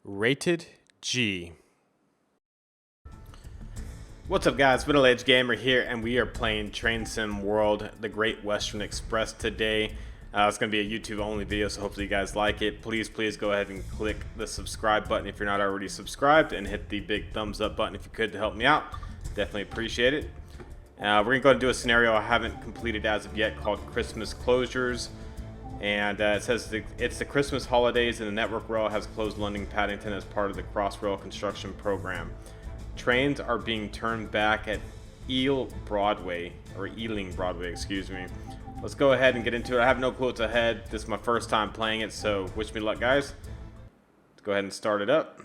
Rated G. What's up guys, MiddleAgedGamer here, and we are playing Train Sim World, the Great Western Express today. It's going to be a YouTube only video, so hopefully you guys like it. Please go ahead and click the subscribe button if you're not already subscribed, and hit the big thumbs up button if you could to help me out. Definitely appreciate it. We're going to go ahead and do a scenario I haven't completed as of yet called Christmas Closures. And it says it's the Christmas holidays and the network rail has closed London Paddington as part of the Crossrail construction program. Trains are being turned back at Ealing Broadway, excuse me. Let's go ahead and get into it. I have no clue what's ahead. This is my first time playing it, so wish me luck, guys. Let's go ahead and start it up.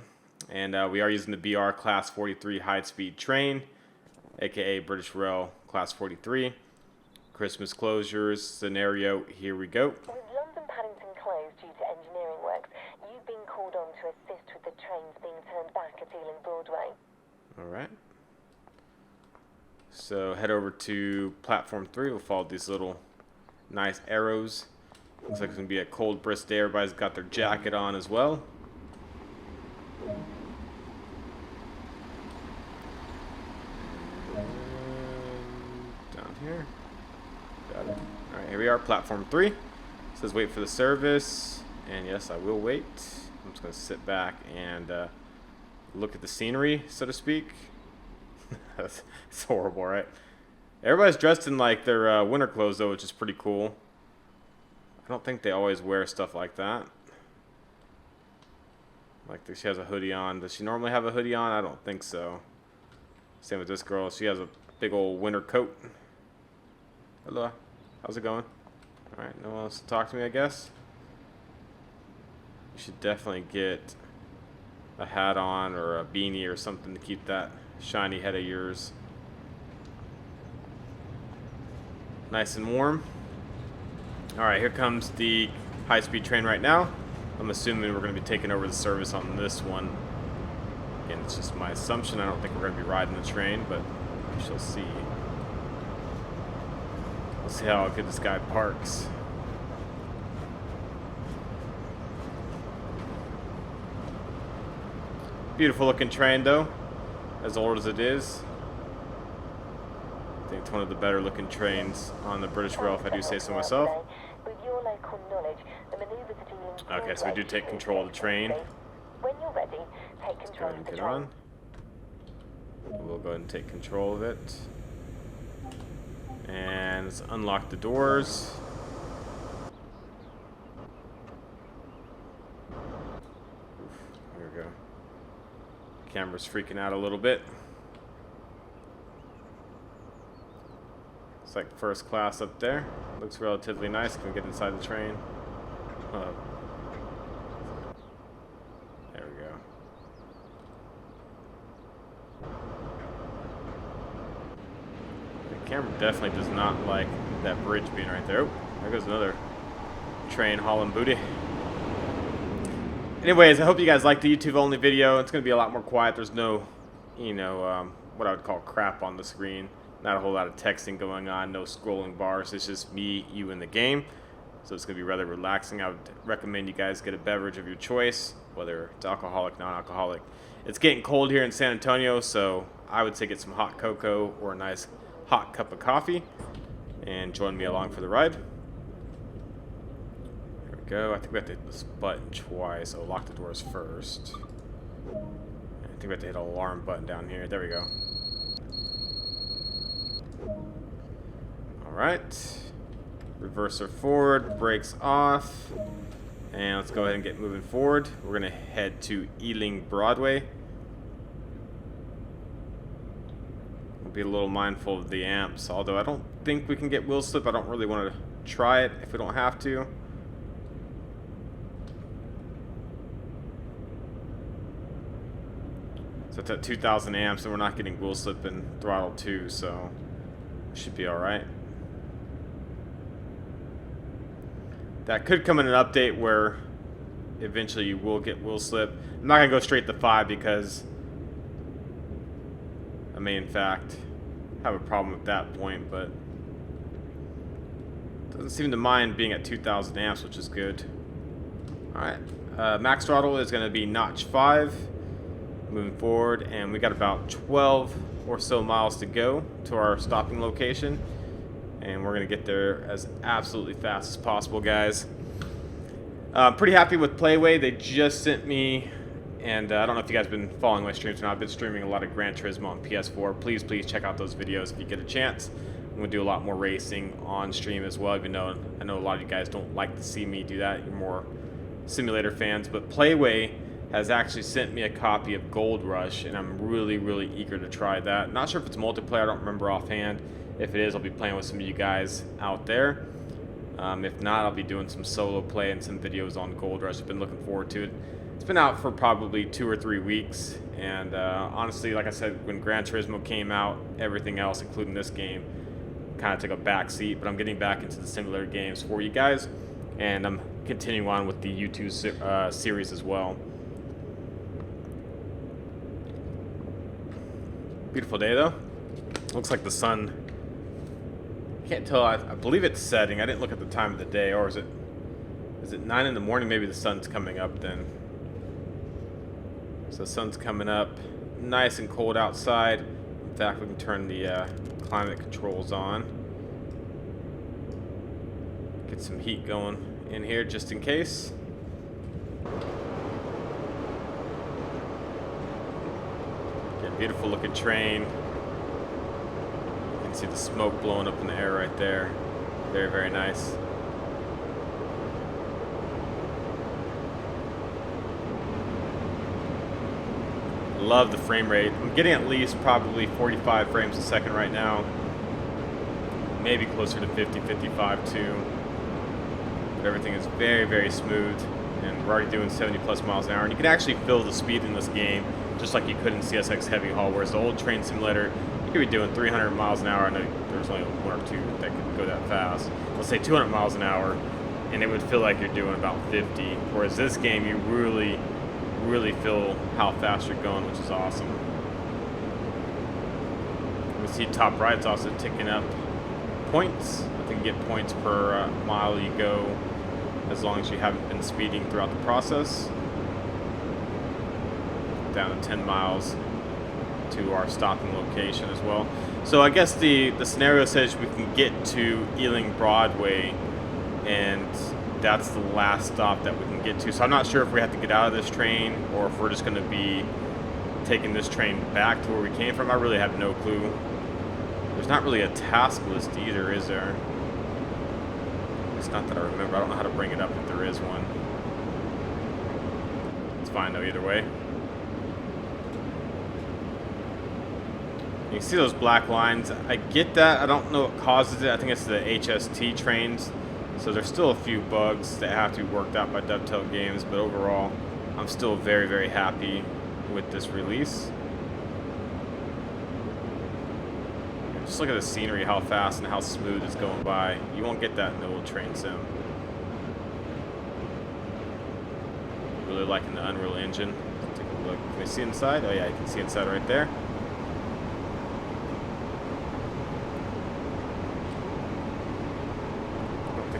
And we are using the BR Class 43 high-speed train, aka British Rail Class 43. Christmas closures scenario, here we go. With London Paddington closed due to engineering works, you've been called on to assist with the trains being turned back at Ealing Broadway. Alright. So head over to platform 3. We'll follow these little nice arrows. Looks like it's going to be a cold, brisk day. Everybody's got their jacket on as well. Down here. Got it. Alright, here we are, platform 3. It says wait for the service. And yes, I will wait. I'm just going to sit back and look at the scenery, so to speak. It's horrible, right? Everybody's dressed in like their winter clothes, though, which is pretty cool. I don't think they always wear stuff like that. Like she has a hoodie on. Does she normally have a hoodie on? I don't think so. Same with this girl. She has a big old winter coat. Hello. How's it going? Alright, no one else to talk to me, I guess. You should definitely get a hat on or a beanie or something to keep that shiny head of yours nice and warm. Alright, here comes the high-speed train right now. I'm assuming we're going to be taking over the service on this one. Again, it's just my assumption. I don't think we're going to be riding the train, but we shall see. We'll see how good this guy parks. Beautiful looking train though, as old as it is. I think it's one of the better looking trains on the British Rail, if I do say so myself. Okay, so we do take control of the train. When you're ready, take control of the train. We'll go ahead and take control of it. And let's unlock the doors. Here we go. Camera's freaking out a little bit. It's like first class up there. Looks relatively nice. Can we get inside the train? There we go. The camera definitely does not like that bridge being right there. Oh, there goes another train hauling booty. Anyways, I hope you guys liked the YouTube only video. It's going to be a lot more quiet. There's no, what I would call crap on the screen. Not a whole lot of texting going on. No scrolling bars. It's just me, you, and the game. So it's going to be rather relaxing. I would recommend you guys get a beverage of your choice, whether it's alcoholic, non-alcoholic. It's getting cold here in San Antonio, so I would say get some hot cocoa or a nice hot cup of coffee and join me along for the ride. Go. I think we have to hit this button twice. So lock the doors first. I think we have to hit an alarm button down here. There we go. Alright. Reverser forward. Brakes off. And let's go ahead and get moving forward. We're going to head to Ealing Broadway. We'll be a little mindful of the amps. Although I don't think we can get wheel slip. I don't really want to try it if we don't have to. So it's at 2,000 amps, and we're not getting wheel slip and throttle 2, so it should be alright. That could come in an update where eventually you will get wheel slip. I'm not going to go straight to 5 because I may in fact have a problem at that point, but it doesn't seem to mind being at 2,000 amps, which is good. Alright, Max throttle is going to be notch 5 moving forward, and we got about 12 or so miles to go to our stopping location, and we're going to get there as absolutely fast as possible, guys. Pretty happy with Playway. They just sent me, and I don't know if you guys have been following my streams or not. I've been streaming a lot of Gran Turismo on PS4. Please check out those videos if you get a chance. I'm going to do a lot more racing on stream as well, even though I know a lot of you guys don't like to see me do that. You're more simulator fans. But Playway has actually sent me a copy of Gold Rush, and I'm really eager to try that. Not sure if it's multiplayer. I don't remember offhand. If it is, I'll be playing with some of you guys out there. If not, I'll be doing some solo play and some videos on Gold Rush. I've been looking forward to it. It's been out for probably 2 or 3 weeks, and honestly, like I said, when Gran Turismo came out, everything else, including this game, kind of took a back seat. But I'm getting back into the simulator games for you guys, and I'm continuing on with the YouTube series as well. Beautiful day though. Looks like the sun, can't tell, I believe it's setting. I didn't look at the time of the day, or is it 9 in the morning? Maybe the sun's coming up then. So the sun's coming up, nice and cold outside. In fact, we can turn the climate controls on. Get some heat going in here just in case. Get a beautiful looking train. You can see the smoke blowing up in the air right there. Very nice. Love the frame rate. I'm getting at least probably 45 frames a second right now. Maybe closer to 50, 55 too. But everything is very smooth, and we're already doing 70 plus miles an hour. And you can actually feel the speed in this game, just like you could in CSX Heavy Haul, whereas the old train simulator, you could be doing 300 miles an hour. I know there's only 1 or 2 that could go that fast. Let's say 200 miles an hour, and it would feel like you're doing about 50. Whereas this game, you really feel how fast you're going, which is awesome. We see top right's also ticking up points. I think you get points per mile you go, as long as you haven't been speeding throughout the process. Down to 10 miles to our stopping location as well. So I guess the scenario says we can get to Ealing Broadway, and that's the last stop that we can get to. So I'm not sure if we have to get out of this train, or if we're just going to be taking this train back to where we came from. I really have no clue. There's not really a task list either, is there? It's not that I remember. I don't know how to bring it up if there is one. It's fine though, either way. You can see those black lines. I get that. I don't know what causes it. I think it's the HST trains. So there's still a few bugs that have to be worked out by Dovetail Games, but overall, I'm still very happy with this release. Just look at the scenery, how fast and how smooth it's going by. You won't get that in the old train sim. Really liking the Unreal Engine. Let's take a look. Can we see inside? Oh yeah, you can see inside right there.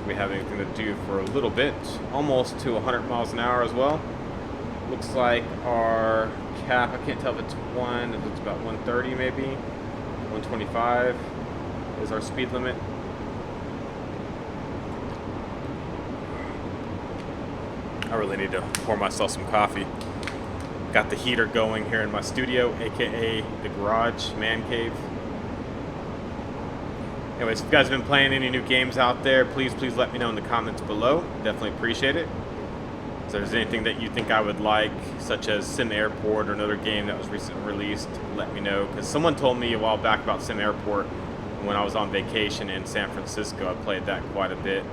We have anything to do for a little bit, almost to 100 miles an hour as well. Looks like our cap, I can't tell if it's it's about 130 maybe, 125 is our speed limit. I really need to pour myself some coffee. Got the heater going here in my studio, aka the garage man cave. Anyways, if you guys have been playing any new games out there, please let me know in the comments below. Definitely appreciate it. If there's anything that you think I would like, such as Sim Airport or another game that was recently released, let me know. Because someone told me a while back about Sim Airport when I was on vacation in San Francisco. I played that quite a bit.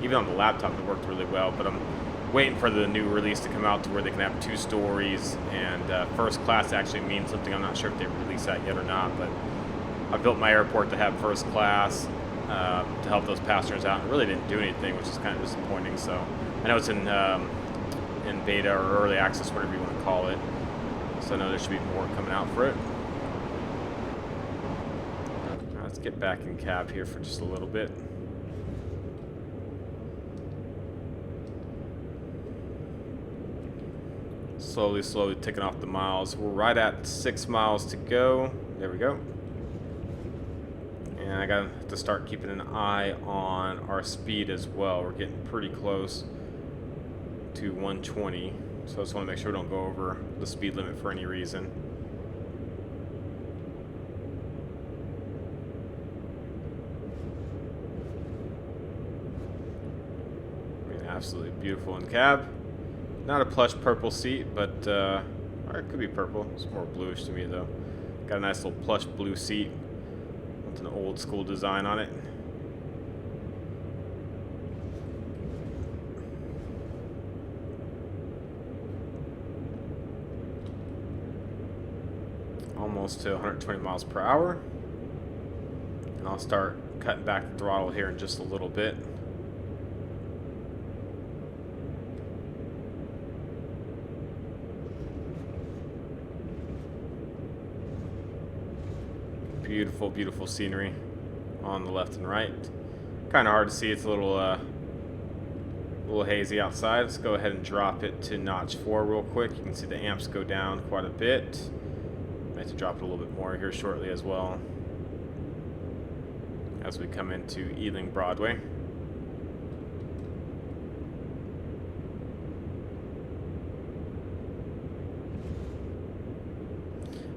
Even on the laptop, it worked really well. But I'm waiting for the new release to come out to where they can have 2 stories. And first class actually means something. I'm not sure if they released that yet or not, but I built my airport to have first class to help those passengers out. It really didn't do anything, which is kind of disappointing. So I know it's in beta or early access, whatever you want to call it. So I know there should be more coming out for it. Let's get back in cab here for just a little bit. Slowly ticking off the miles. We're right at 6 miles to go. There we go. And I got to start keeping an eye on our speed as well. We're getting pretty close to 120. So I just want to make sure we don't go over the speed limit for any reason. I mean, absolutely beautiful in cab. Not a plush purple seat, but or it could be purple. It's more bluish to me though. Got a nice little plush blue seat with an old school design on it. Almost to 120 miles per hour. And I'll start cutting back the throttle here in just a little bit. Beautiful, beautiful scenery on the left and right. Kind of hard to see. It's a little hazy outside. Let's go ahead and drop it to notch 4 real quick. You can see the amps go down quite a bit. Might have to drop it a little bit more here shortly as well as we come into Ealing Broadway.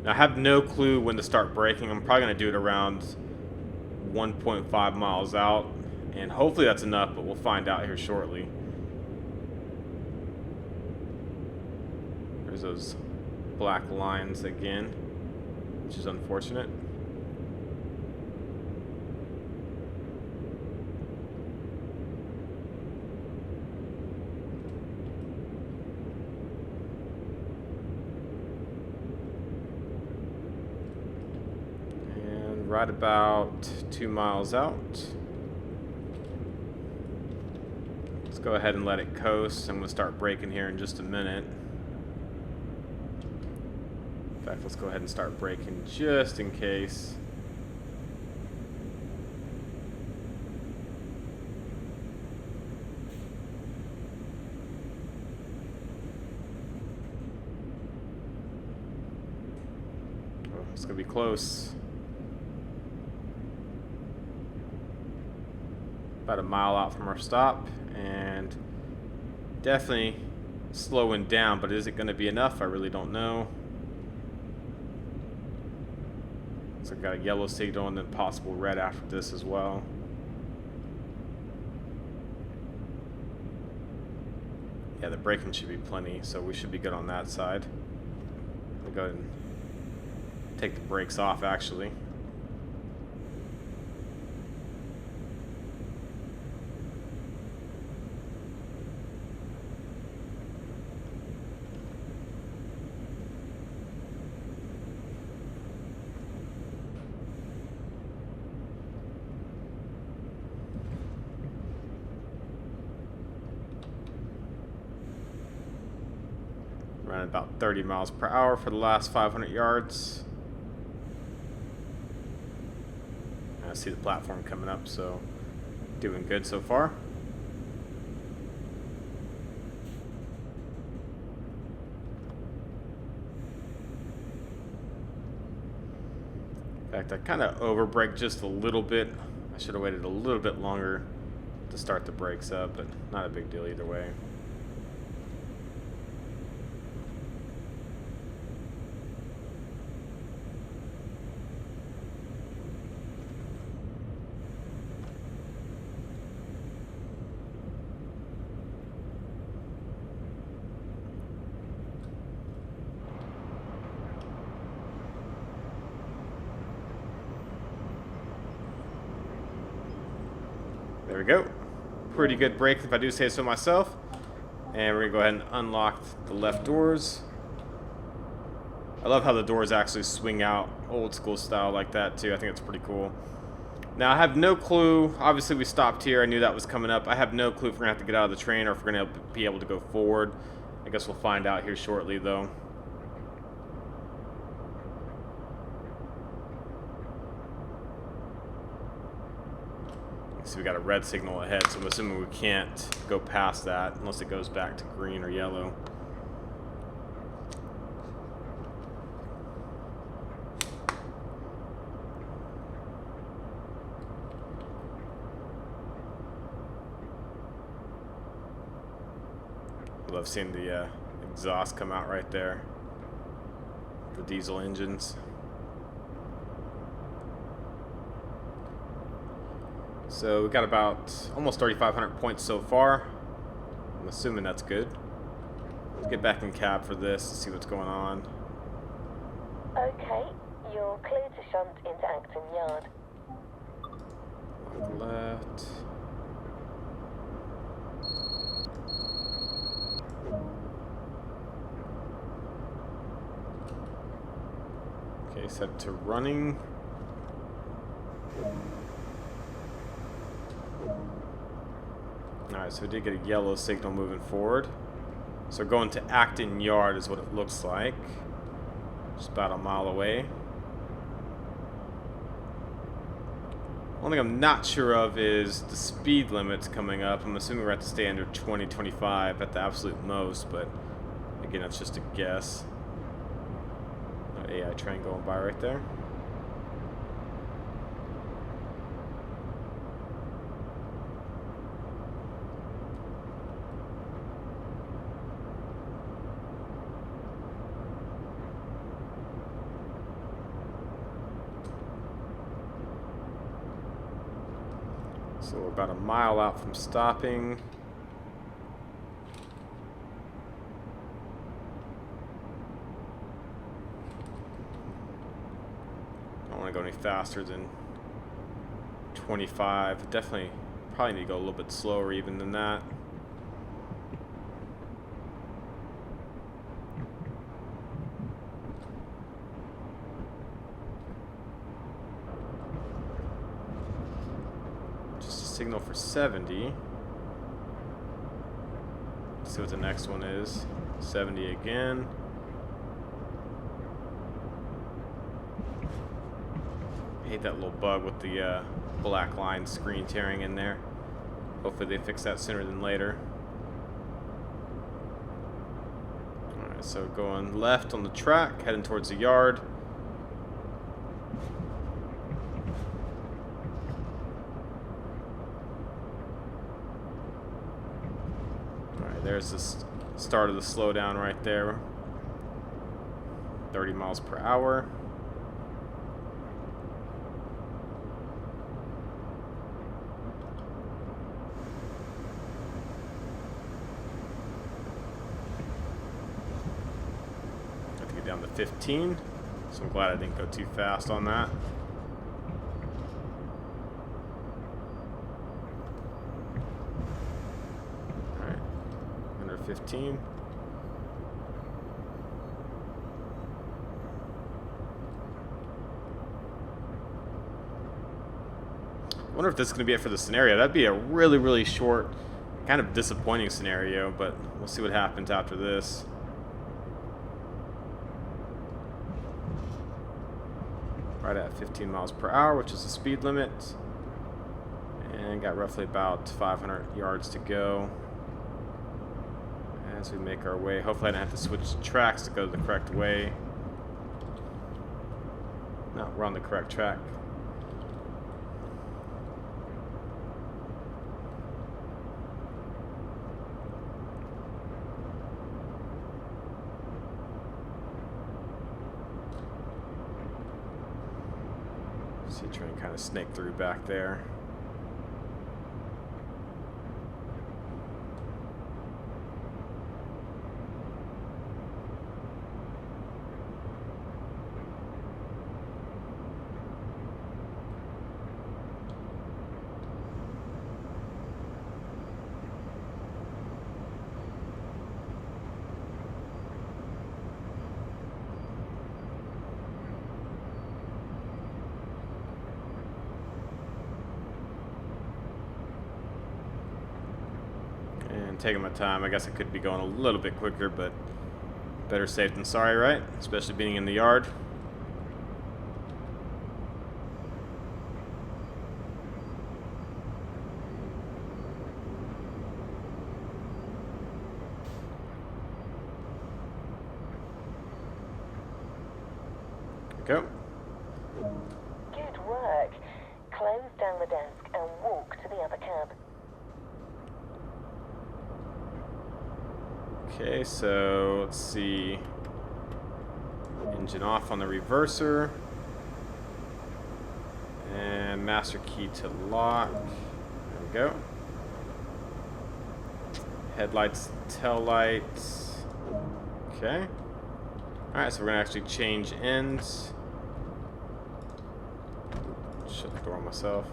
Now, I have no clue when to start braking. I'm probably going to do it around 1.5 miles out, and hopefully that's enough, but we'll find out here shortly. There's those black lines again, which is unfortunate. Right about 2 miles out. Let's go ahead and let it coast. I'm going to start braking here in just a minute. In fact, let's go ahead and start braking just in case. Oh, it's going to be close. About a mile out from our stop, and definitely slowing down, but is it going to be enough? I really don't know. So I've got a yellow signal and then possible red after this as well. Yeah, the braking should be plenty, so we should be good on that side. I'll go ahead and take the brakes off actually. Ran about 30 miles per hour for the last 500 yards. I see the platform coming up, so doing good so far. In fact, I kind of overbraked just a little bit. I should have waited a little bit longer to start the brakes up, but not a big deal either way. There we go. Pretty good brake if I do say so myself. And we're going to go ahead and unlock the left doors. I love how the doors actually swing out old school style like that too. I think it's pretty cool. Now I have no clue. Obviously we stopped here. I knew that was coming up. I have no clue if we're going to have to get out of the train or if we're going to be able to go forward. I guess we'll find out here shortly though. So we got a red signal ahead, so I'm assuming we can't go past that unless it goes back to green or yellow. I love seeing the exhaust come out right there. The diesel engines. So we got about almost 3,500 points so far. I'm assuming that's good. Let's get back in cab for this and see what's going on. Okay, you're clear to shunt into Acton Yard. Left. Okay, set to running. Alright, so we did get a yellow signal moving forward. So going to Acton Yard is what it looks like. Just about a mile away. One thing I'm not sure of is the speed limits coming up. I'm assuming we're at the standard 20, 25 at the absolute most, but again, that's just a guess. AI train going by right there. So we're about a mile out from stopping. Don't want to go any faster than 25. Definitely probably need to go a little bit slower even than that. Signal for 70. Let's see what the next one is. 70 again. I hate that little bug with the black line screen tearing in there. Hopefully they fix that sooner than later. Alright, so going left on the track, heading towards the yard. There's the start of the slowdown right there. 30 miles per hour. I have to get down to 15, so I'm glad I didn't go too fast on that. Alright, under 15. I wonder if this is going to be it for the scenario. That'd be a really, really short, kind of disappointing scenario, but we'll see what happens after this. Right at 15 miles per hour, which is the speed limit. And got roughly about 500 yards to go as we make our way. Hopefully I don't have to switch tracks to go the correct way. No, we're on the correct track. See, try and kind of snake through back there. Taking my time. I guess I could be going a little bit quicker, but better safe than sorry, right? Especially being in the yard. Go. Good work. Close down the desk and walk to the other cab. Okay, so let's see. Engine off on the reverser. And master key to lock. There we go. Headlights, tail lights. Okay. Alright, so we're going to actually change ends. Shut the door on myself.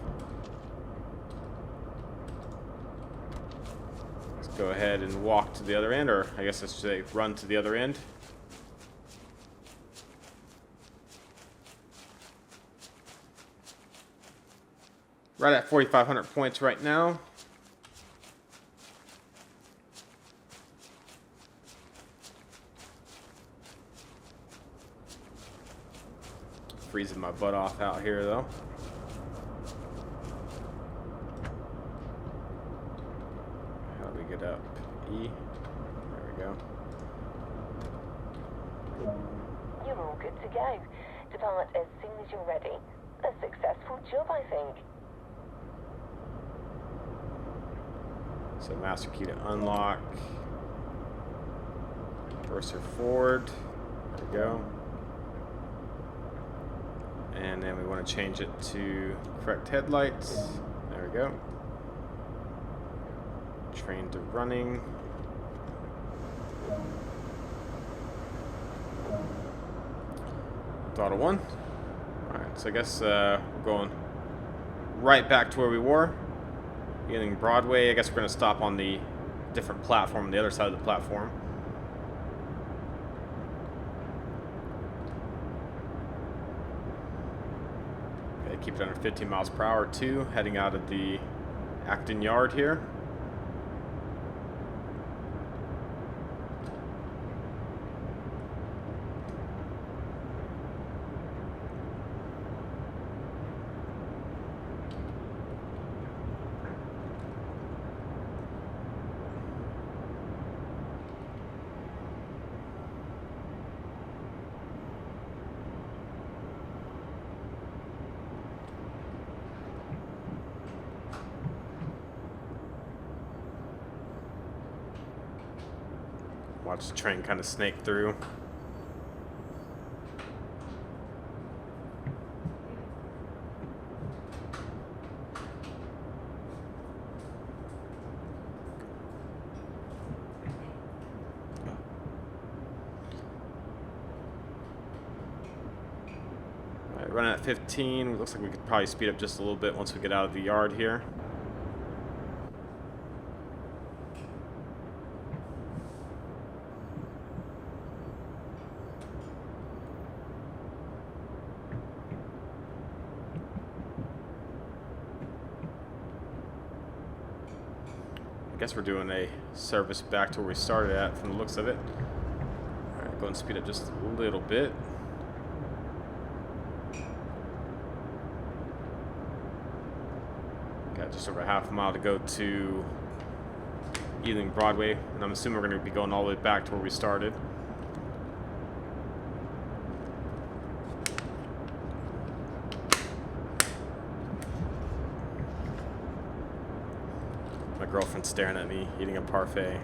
Let's go ahead and walk to the other end, or I guess I should say run to the other end. Right at 4,500 points right now. Freezing my butt off out here though. How do we get up? E. There we go. You're all good to go. Depart as soon as you're ready. A successful job, I think. So master key to unlock. Cursor forward. There we go. And then we want to change it to correct headlights. There we go. Train to running. Throttle 1. Alright, so I guess we're going right back to where we were. Ealing Broadway. I guess we're going to stop on the different platform, the other side of the platform. Okay, keep it under 15 miles per hour too, heading out of the Acton yard here. Watch the train kind of snake through. Alright, running at 15. Looks like we could probably speed up just a little bit once we get out of the yard here. I guess we're doing a service back to where we started at from the looks of it. Alright, go and speed up just a little bit. Got just over half a mile to go to Ealing Broadway, and I'm assuming we're going to be going all the way back to where we started. My girlfriend's staring at me eating a parfait.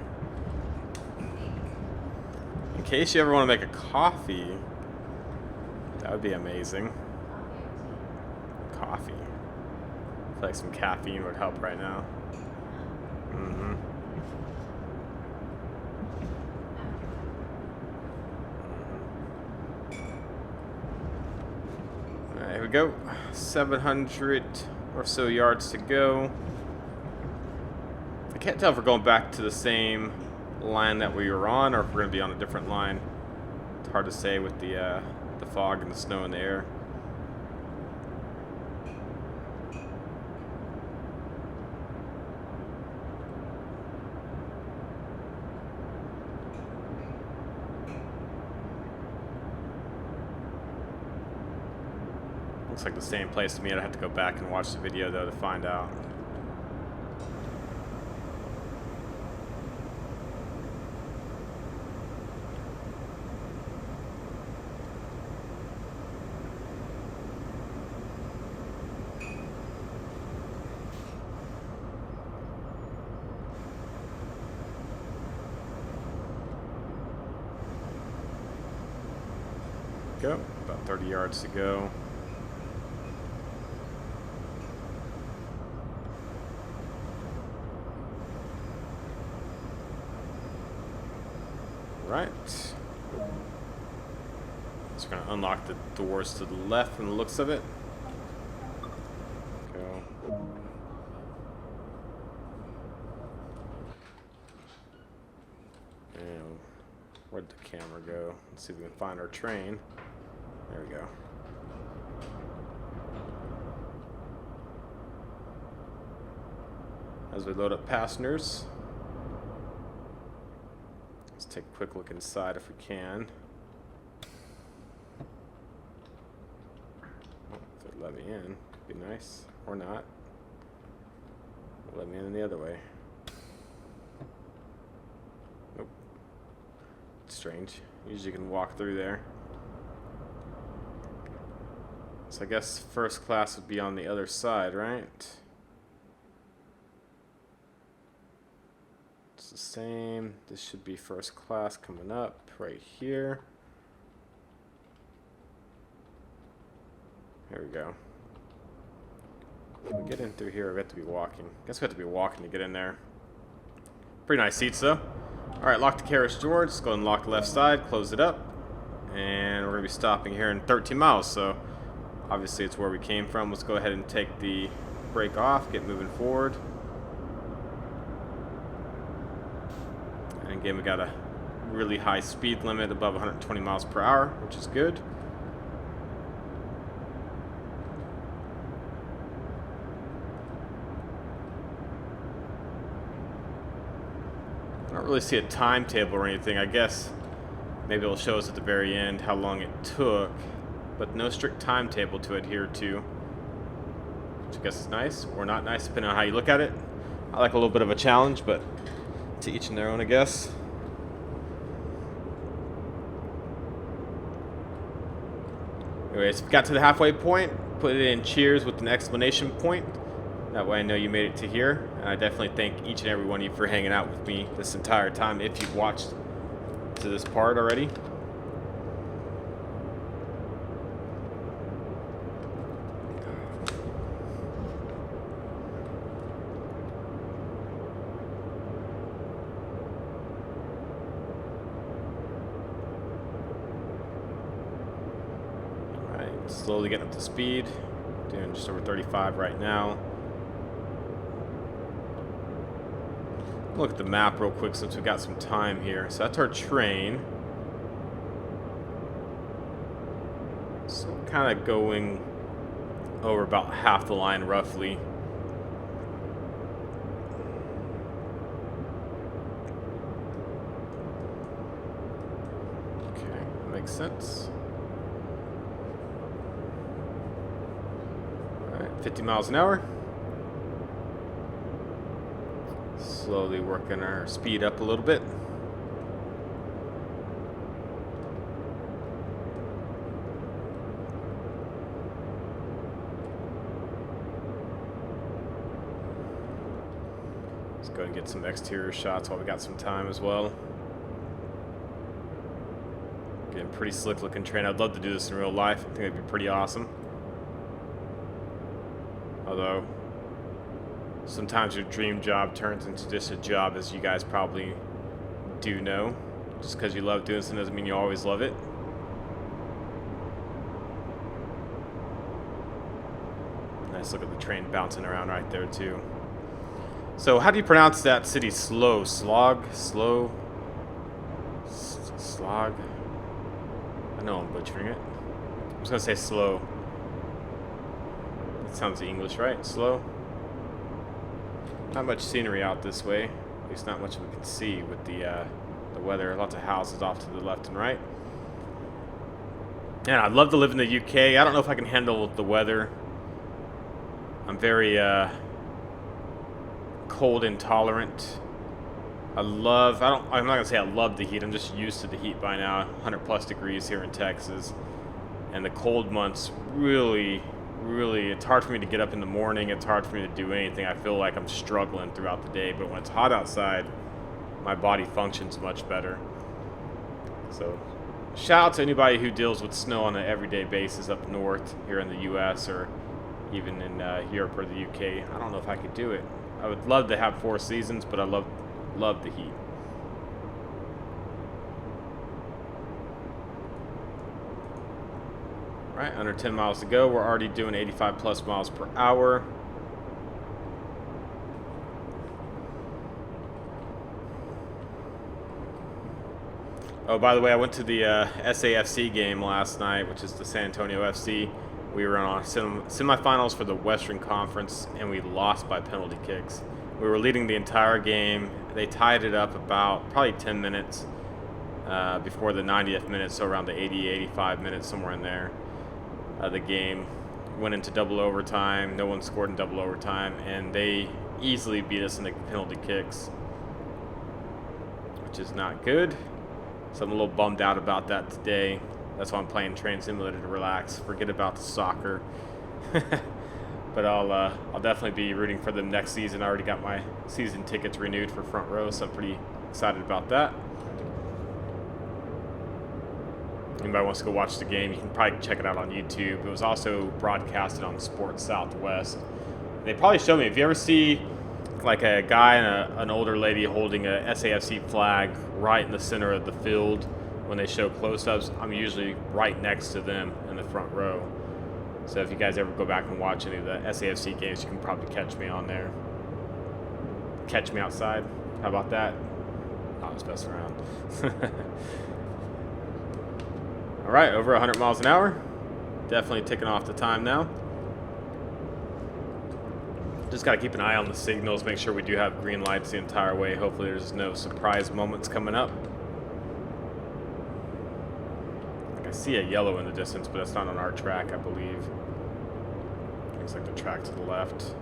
In case you ever want to make a coffee, that would be amazing. Coffee. I feel like some caffeine would help right now. Alright, here we go. 700 or so yards to go. I can't tell if we're going back to the same line that we were on, or if we're going to be on a different line. It's hard to say with the fog and the snow in the air. Looks like the same place to me. I'd have to go back and watch the video though to find out. go. About 30 yards to go. Right. So we're going to unlock the doors to the left from the looks of it. Go. And where'd the camera go? Let's see if we can find our train. There we go. As we load up passengers, let's take a quick look inside if we can. Oh, if they let me in, be nice. Or not. Let me in the other way. Nope. Strange. Usually you can walk through there. So I guess first class would be on the other side, right? It's the same. This should be first class coming up right here. Here we go. Can we get in through here? We have to be walking. I guess we have to be walking to get in there. Pretty nice seats though. Alright, lock the carriage door. Just go and lock the left side, close it up. And we're going to be stopping here in 13 miles, so obviously it's where we came from. Let's go ahead and take the brake off, get moving forward. And again, we got a really high speed limit above 120 miles per hour, which is good. I don't really see a timetable or anything. I guess maybe it'll show us at the very end how long it took, but no strict timetable to adhere to, which I guess is nice or not nice depending on how you look at it. I like a little bit of a challenge, but to each and their own, I guess. Anyways, if you got to the halfway point, put it in cheers with an exclamation point. That way I know you made it to here. And I definitely thank each and every one of you for hanging out with me this entire time, if you've watched to this part already. Alright, slowly getting up to speed. Doing just over 35 right now. Look at the map real quick since we got some time here. So that's our train. So kind of going over about half the line roughly. Okay, that makes sense. Alright, 50 miles an hour. Slowly working our speed up a little bit. Let's go ahead and get some exterior shots while we got some time as well. Getting pretty slick looking train. I'd love to do this in real life. I think it'd be pretty awesome. Although sometimes your dream job turns into just a job, as you guys probably do know. Just because you love doing something doesn't mean you always love it. Nice look at the train bouncing around right there too. So how do you pronounce that city? Slow? Slog? Slow? Slog? I know I'm butchering it. I'm just going to say slow. That sounds English, right? Slow? Not much scenery out this way. At least not much we can see with the weather. Lots of houses off to the left and right. And I'd love to live in the UK. I don't know if I can handle the weather. I'm very cold intolerant. I'm not gonna say I love the heat. I'm just used to the heat by now. 100 plus degrees here in Texas. And the cold months really, it's hard for me to get up in the morning. It's hard for me to do anything. I feel like I'm struggling throughout the day, but when it's hot outside, my body functions much better. So Shout out to anybody who deals with snow on an everyday basis up north here in the U.S. or even in Europe or the U.K. I don't know if I could do it. I would love to have 4 seasons, but I love the heat. All right, under 10 miles to go. We're already doing 85 plus miles per hour. Oh, by the way, I went to the SAFC game last night, which is the San Antonio FC. We were on semifinals for the Western Conference, and we lost by penalty kicks. We were leading the entire game. They tied it up about probably 10 minutes before the 90th minute, so around the 80, 85 minutes, somewhere in there. The game went into double overtime. No one scored in double overtime, and they easily beat us in the penalty kicks, which is not good. So I'm a little bummed out about that today. That's why I'm playing Train Simulator to relax. Forget about the soccer. But I'll definitely be rooting for them next season. I already got my season tickets renewed for front row, so I'm pretty excited about that. Anybody wants to go watch the game, you can probably check it out on YouTube. It was also broadcasted on Sports Southwest. They probably showed me, if you ever see like a guy and an older lady holding a SAFC flag right in the center of the field when they show close-ups, I'm usually right next to them in the front row. So if you guys ever go back and watch any of the SAFC games, you can probably catch me on there. Catch me outside. How about that? I was messing around. All right, over 100 miles an hour. Definitely ticking off the time now. Just got to keep an eye on the signals, make sure we do have green lights the entire way. Hopefully there's no surprise moments coming up. I see a yellow in the distance, but it's not on our track, I believe. Looks like the track to the left.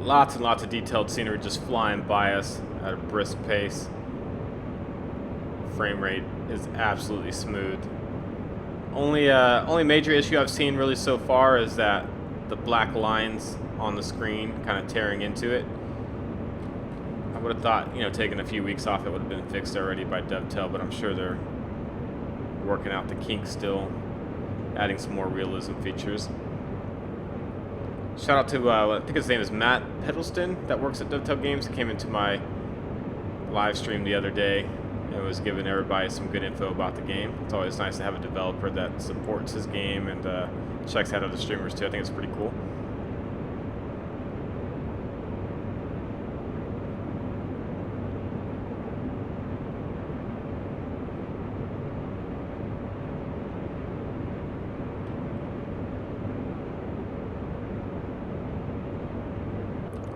Lots and lots of detailed scenery just flying by us at a brisk pace. Frame rate is absolutely smooth. Only major issue I've seen really so far is that the black lines on the screen kind of tearing into it. I would have thought, taking a few weeks off, it would have been fixed already by Dovetail, but I'm sure they're working out the kinks still, adding some more realism features. Shout out to, I think his name is Matt Paddington, that works at Dovetail Games. He came into my live stream the other day and was giving everybody some good info about the game. It's always nice to have a developer that supports his game and checks out other streamers too. I think it's pretty cool.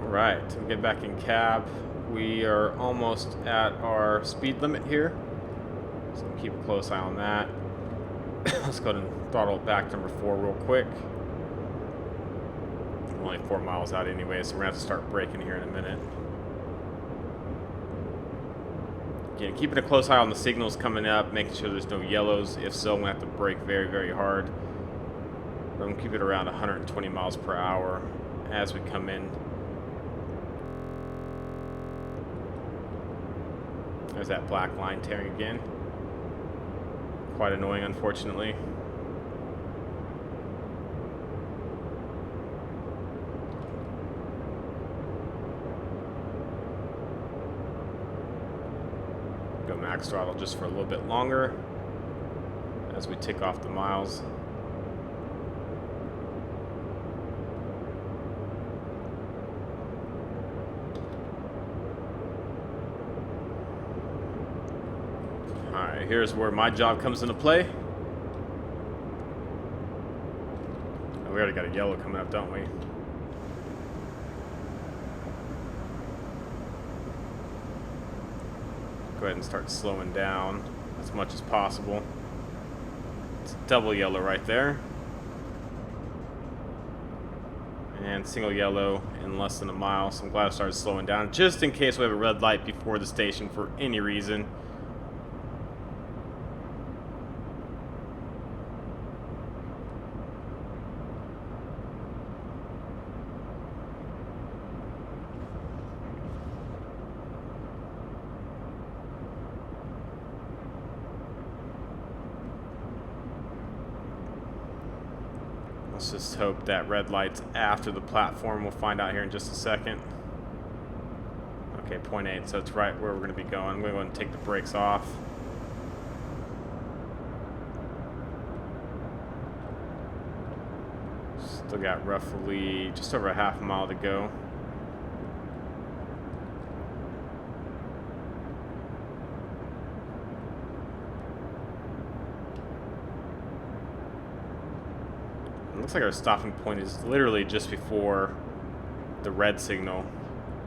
Alright, so we get back in cab. We are almost at our speed limit here, so keep a close eye on that. Let's go ahead and throttle back number 4 real quick. I'm only 4 miles out anyway, so we're going to have to start braking here in a minute. Again, keeping a close eye on the signals coming up, making sure there's no yellows. If so, I'm going to have to brake very, very hard. I'm going to keep it around 120 miles per hour as we come in. There's that black line tearing again. Quite annoying, unfortunately. Go max throttle just for a little bit longer as we tick off the miles. Alright, here's where my job comes into play. Oh, we already got a yellow coming up, don't we? Go ahead and start slowing down as much as possible. It's double yellow right there. And single yellow in less than a mile, so I'm glad I started slowing down just in case we have a red light before the station for any reason. Let's just hope that red light's after the platform. We'll find out here in just a second. Okay, 0.8, so it's right where we're going to be going. I'm going to go and take the brakes off. Still got roughly just over a half a mile to go. It looks like our stopping point is literally just before the red signal,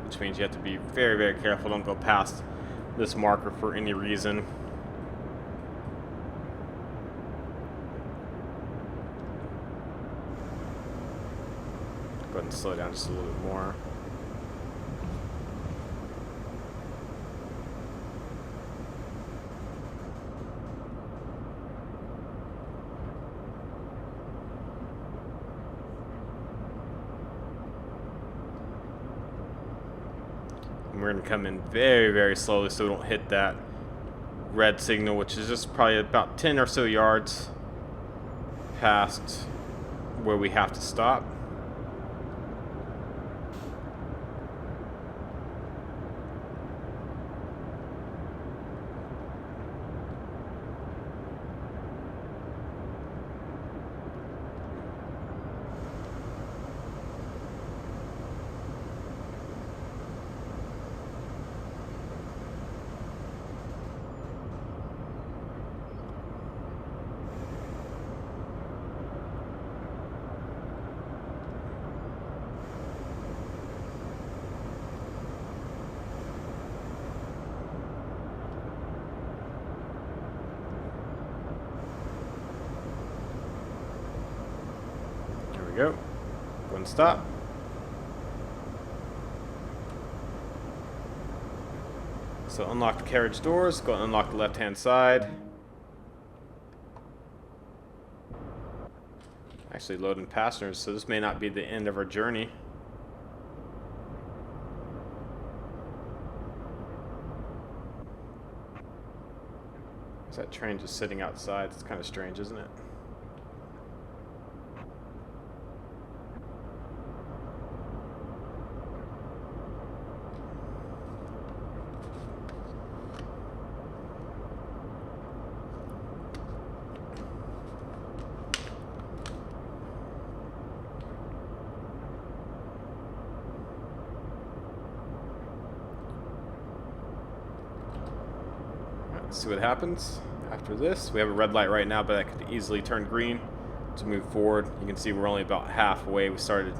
which means you have to be very, very careful. Don't go past this marker for any reason. Go ahead and slow down just a little bit more. We're going to come in very, very slowly so we don't hit that red signal, which is just probably about 10 or so yards past where we have to stop. Go. Go and stop. So unlock the carriage doors. Go and unlock the left-hand side. Actually loading passengers, so this may not be the end of our journey. That train just sitting outside. It's kind of strange, isn't it? Let's see what happens after this. We have a red light right now, but that could easily turn green to move forward. You can see we're only about halfway. We started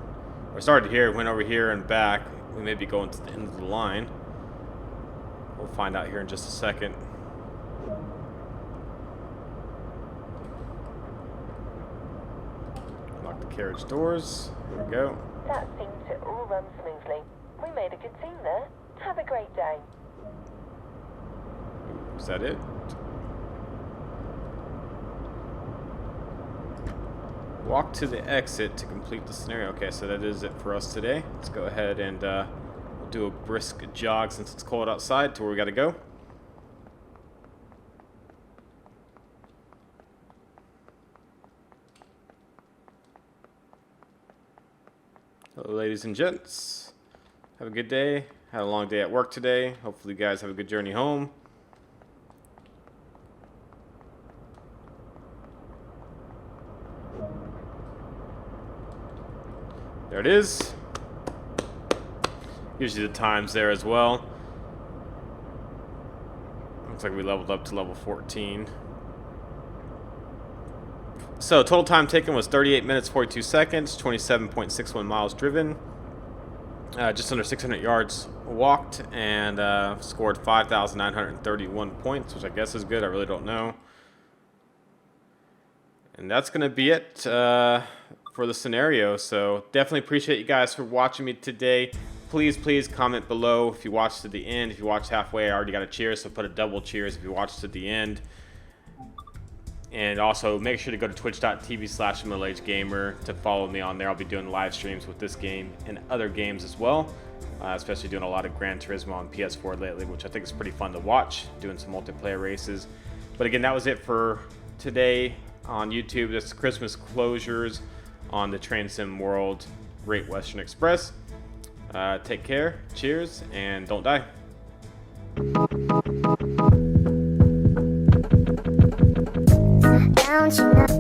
here, went over here and back. We may be going to the end of the line. We'll find out here in just a second. Lock the carriage doors. Here we go. That seemed to all run smoothly. We made a good team there. Have a great day. Is that it? Walk to the exit to complete the scenario. Okay, so that is it for us today. Let's go ahead and we'll do a brisk jog since it's cold outside to where we got to go. Hello, ladies and gents. Have a good day. Had a long day at work today. Hopefully you guys have a good journey home. There it is. Usually the time's there as well. Looks like we leveled up to level 14. So total time taken was 38 minutes 42 seconds, 27.61 miles driven, just under 600 yards walked, and scored 5,931 points, which I guess is good. I really don't know. And that's going to be it for the scenario. So definitely appreciate you guys for watching me today. Please comment below if you watched to the end. If you watched halfway, I already got a cheers, so put a double cheers if you watched to the end. And also make sure to go to twitch.tv/MiddleAgedGamer to follow me on there. I'll be doing live streams with this game and other games as well, especially doing a lot of Gran Turismo on PS4 lately, which I think is pretty fun to watch, doing some multiplayer races. But again, that was it for today on YouTube. This Christmas closures on the Train Sim World Great Western Express. Take care, cheers, and don't die. Don't you know?